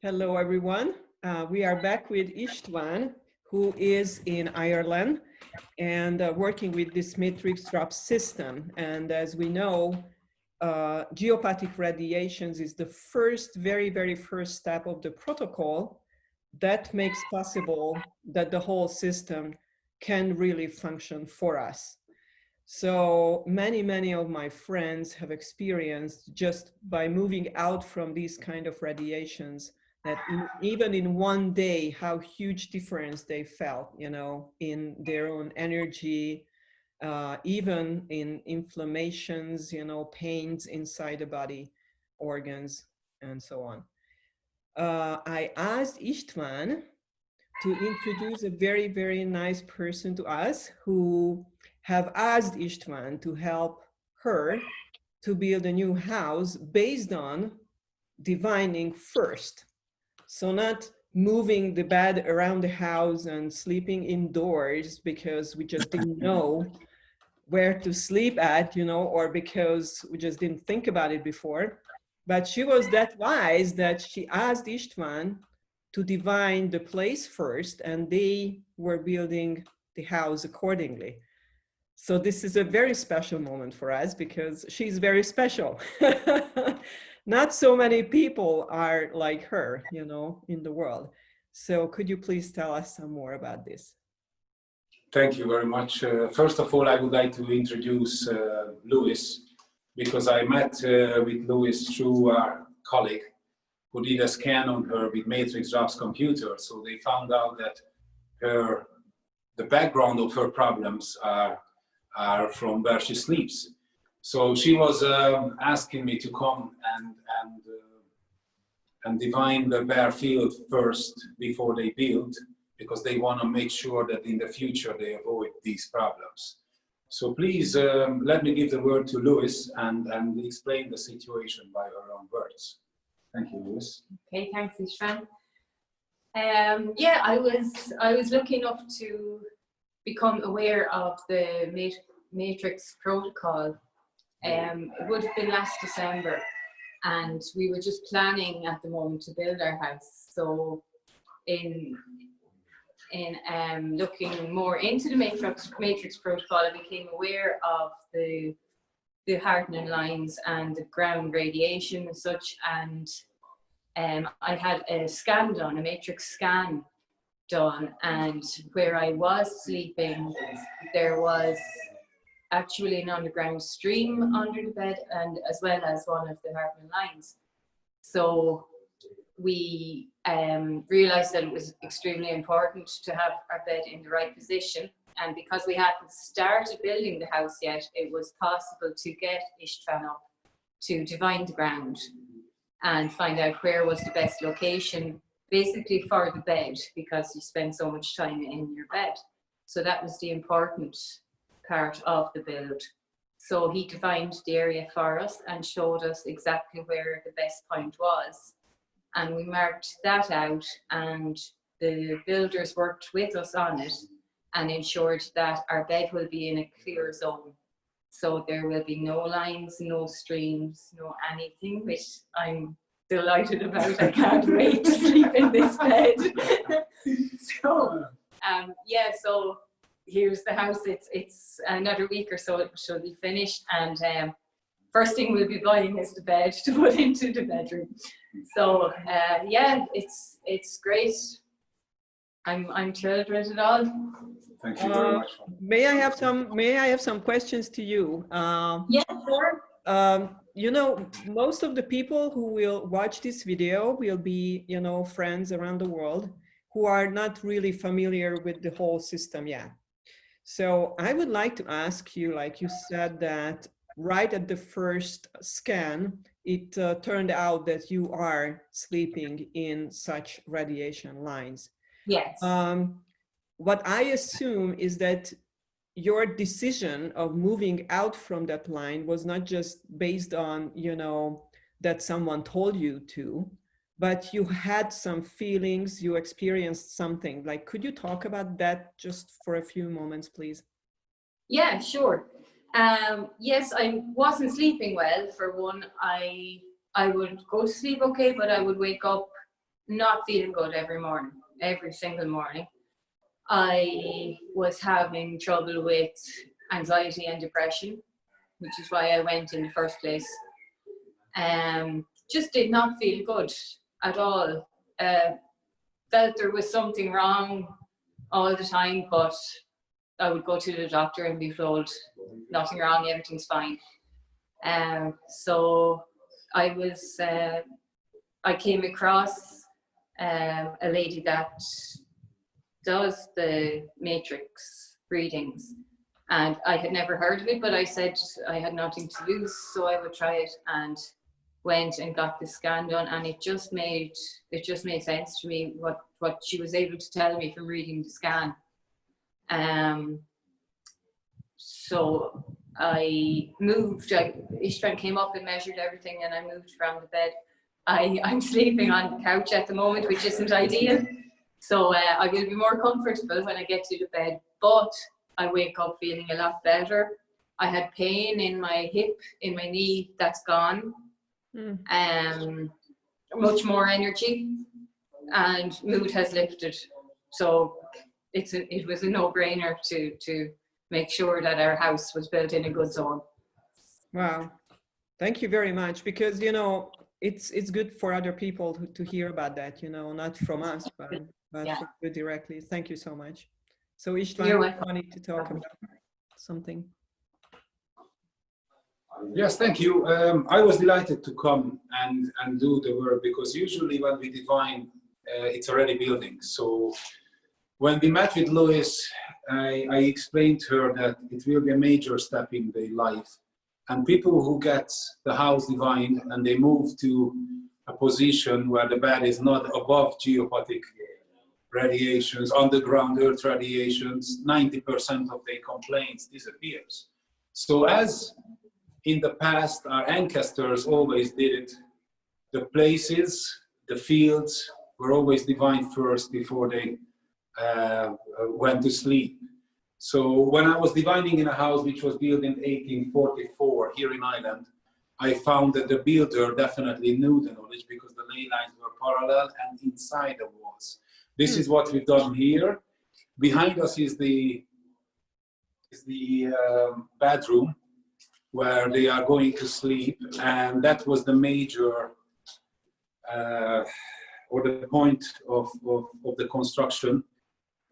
Hello, everyone. We are back with István, who is in Ireland and working with this matrix drop system. And as we know, geopathic radiations is the very first step of the protocol that makes possible that the whole system can really function for us. So many of my friends have experienced just by moving out from these kind of radiations that even in one day, how huge difference they felt, you know, in their own energy, even in inflammations, you know, pains inside the body, organs, and so on. I asked István to introduce a very nice person to us who have asked István to help her to build a new house based on divining first. So not moving the bed around the house and sleeping indoors because we just didn't know where to sleep at, you know, or because we just didn't think about it before. But she was that wise that she asked István to divine the place first, and they were building the house accordingly. So this is a very special moment for us because she's very special. Not so many people are like her, you know, in the world. So could you please tell us some more about this? Thank you very much. First of all, I would like to introduce Louise, because I met with Louise through our colleague who did a scan on her with matrix drops computer. So they found out that the background of her problems are from where she sleeps. So she was asking me to come and divine the bare field first before they build, because they want to make sure that in the future they avoid these problems. So please let me give the word to Louise and explain the situation by her own words. Thank you, Louise. Okay, thanks, István. Yeah, I was lucky enough to become aware of the matrix protocol. It would have been last December, and we were just planning at the moment to build our house. So in looking more into the matrix protocol, I became aware of the hardening lines and the ground radiation and such, and I had a scan done, a matrix scan done, and where I was sleeping there was actually an underground stream under the bed, and as well as one of the hardening lines. So we realized that it was extremely important to have our bed in the right position, and because we hadn't started building the house yet, it was possible to get István up to divine the ground and find out where was the best location basically for the bed, because you spend so much time in your bed. So that was the important part of the build. So he divined the area for us and showed us exactly where the best point was. And we marked that out, and the builders worked with us on it and ensured that our bed will be in a clear zone. So there will be no lines, no streams, no anything, which I'm delighted about. I can't wait to sleep in this bed. So, yeah, so here's the house. It's another week or so it should be finished, and first thing we'll be buying is the bed to put into the bedroom. So yeah, it's great. I'm thrilled with it all. Thank you very much. May I have some questions to you? Yeah, sure. You know, most of the people who will watch this video will be, you know, friends around the world who are not really familiar with the whole system yet. So I would like to ask you, like you said that right at the first scan, it turned out that you are sleeping in such radiation lines. Yes. What I assume is that your decision of moving out from that line was not just based on, you know, that someone told you to, but you had some feelings, you experienced something. Like, could you talk about that just for a few moments, please? Yeah, sure. Yes, I wasn't sleeping well. For one, I would go to sleep okay, but I would wake up not feeling good every morning, every single morning. I was having trouble with anxiety and depression, which is why I went in the first place. Just did not feel good at all. Felt there was something wrong all the time, but I would go to the doctor and be told nothing wrong, everything's fine. So I came across a lady that does the matrix readings, and I had never heard of it, but I said I had nothing to lose, so I would try it, and went and got the scan done, and it just made sense to me what she was able to tell me from reading the scan. So I moved. István came up and measured everything, and I moved from the bed. I'm sleeping on the couch at the moment, which isn't ideal. So I will be more comfortable when I get to the bed, but I wake up feeling a lot better. I had pain in my hip, in my knee, that's gone. Much more energy, and mood has lifted. So it was a no-brainer to make sure that our house was built in a good zone. Wow, thank you very much, because it's good for other people to hear about that, not from us, but Yeah. from you directly. Thank you so much. So István, You're you welcome. wanted to talk about something. Yes, thank you. I was delighted to come and do the work, because usually when we divine, it's already building. So when we met with Louise, I explained to her that it will be a major step in their life. And people who get the house divined and they move to a position where the bed is not above geopathic radiations, underground earth radiations, 90% of their complaints disappears. So as in the past, our ancestors always did it, the places, the fields were always divined first before they went to sleep. So when I was divining in a house which was built in 1844 here in Ireland, I found that the builder definitely knew the knowledge, because the ley lines were parallel and inside the walls. This is what we've done here. Behind us is the bedroom where they are going to sleep, and that was the major or the point of the construction.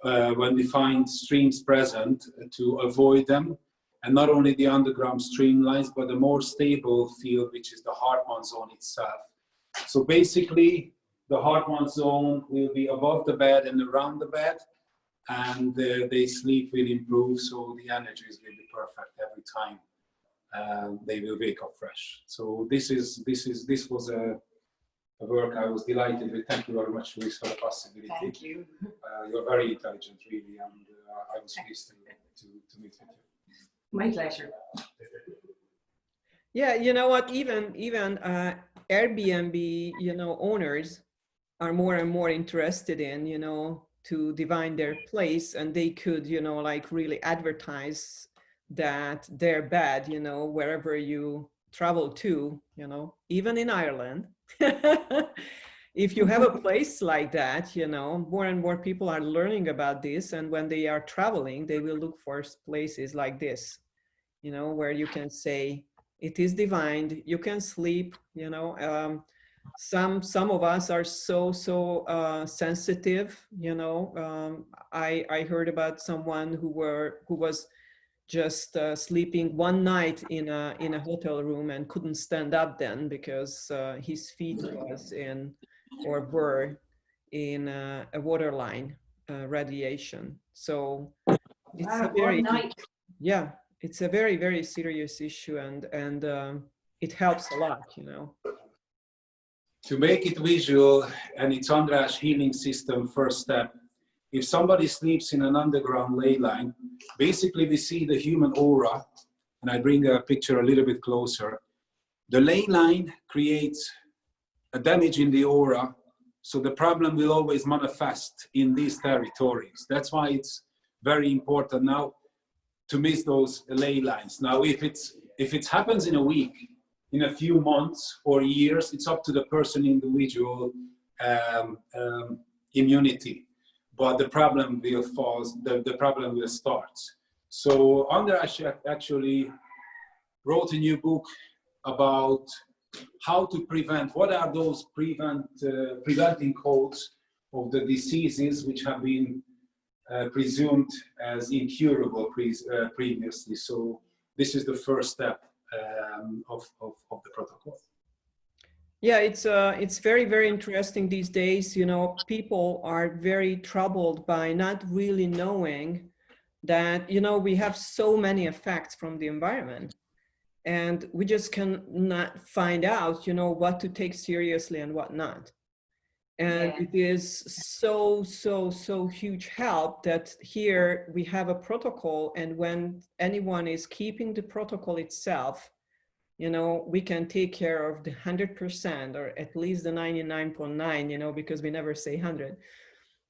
When we find streams present, to avoid them, and not only the underground stream lines, but the more stable field, which is the Hartmann zone itself. So basically, the Hartmann zone will be above the bed and around the bed, and their sleep will improve, so the energies will be perfect every time. They will wake up fresh. So this was a work I was delighted with. Thank you very much, Louise, for the possibility. Thank you. You're very intelligent, really, and I was pleased to meet with you. My pleasure. Yeah, you know what? Even Airbnb, owners are more and more interested in, to divine their place, and they could, like really advertise that their bed, wherever you travel to, even in Ireland. If you have a place like that, more and more people are learning about this, and when they are traveling, they will look for places like this, where you can say it is divined, you can sleep, some of us are so sensitive, I heard about someone who was just sleeping one night in a hotel room and couldn't stand up then, because his feet were in a waterline radiation. So it's a very, yeah, it's a very, very serious issue, and it helps a lot, To make it visual, and it's András healing system first step. If somebody sleeps in an underground ley line, basically we see the human aura, and I bring a picture a little bit closer. The ley line creates a damage in the aura, so the problem will always manifest in these territories. That's why it's very important now to miss those ley lines. Now, if it happens in a week, in a few months or years, it's up to the person individual immunity, but the problem will fall, the problem will start. So András actually wrote a new book about how to prevent, what are those preventing codes of the diseases which have been presumed as incurable previously. So this is the first step of the protocol. Yeah, it's very, very interesting these days. You know, people are very troubled by not really knowing that, you know, we have so many effects from the environment, and we just cannot find out, you know, what to take seriously and what not. And Yeah. it is so huge help that here we have a protocol, and when anyone is keeping the protocol itself, you know, we can take care of the 100% or at least the 99.9, you know, because we never say 100.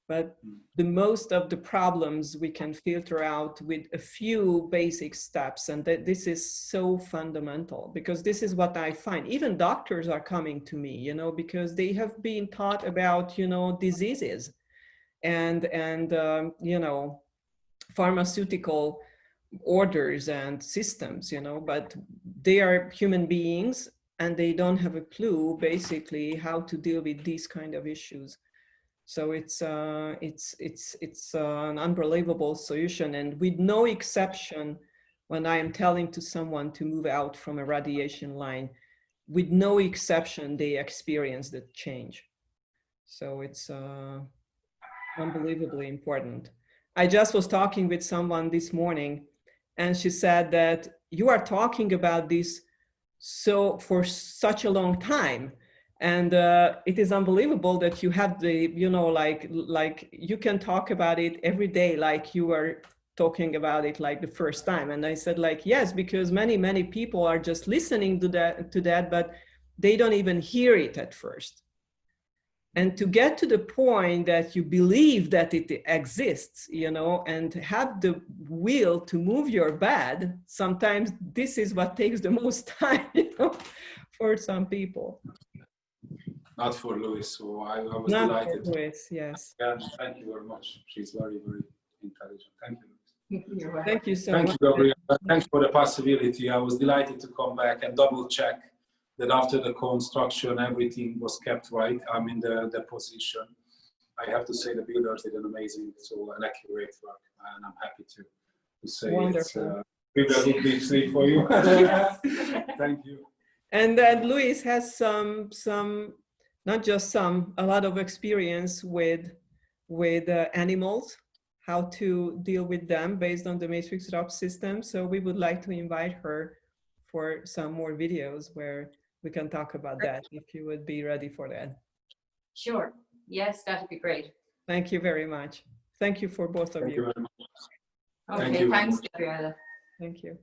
But the most of the problems we can filter out with a few basic steps. And that this is so fundamental, because this is what I find. Even doctors are coming to me, you know, because they have been taught about, you know, diseases and you know, pharmaceutical orders and systems, you know, but they are human beings and they don't have a clue basically how to deal with these kind of issues. So it's an unbelievable solution, and with no exception, when I am telling to someone to move out from a radiation line, with no exception, they experience the change. So it's unbelievably important. I just was talking with someone this morning, and she said that you are talking about this so for such a long time. And it is unbelievable that you have the, you know, like you can talk about it every day, like you were talking about it like the first time. And I said, like, yes, because many people are just listening to that, but they don't even hear it at first. And to get to the point that you believe that it exists, you know, and have the will to move your bed, sometimes this is what takes the most time, you know, for some people. Not for Louise, so I was Not delighted. for Louise, yes. Yeah, thank you very much. She's very, very intelligent. Thank you, Louise. Thank you so Thank much. you, Gabriel. Thanks for the possibility. I was delighted to come back and double check that after the construction, everything was kept right. I'm in the position. I have to say the builders did an amazing, an accurate work, and I'm happy to say Wonderful. It's a good deep sleep for you. Thank you. And Louise has some, not just some, a lot of experience with animals, how to deal with them based on the matrix drop system. So we would like to invite her for some more videos where we can talk about that, if you would be ready for that. Sure. Yes, that would be great. Thank you very much. Thank you for both of you. Thank you very much. Okay, Thank you. thanks, Gabriella. Thank you.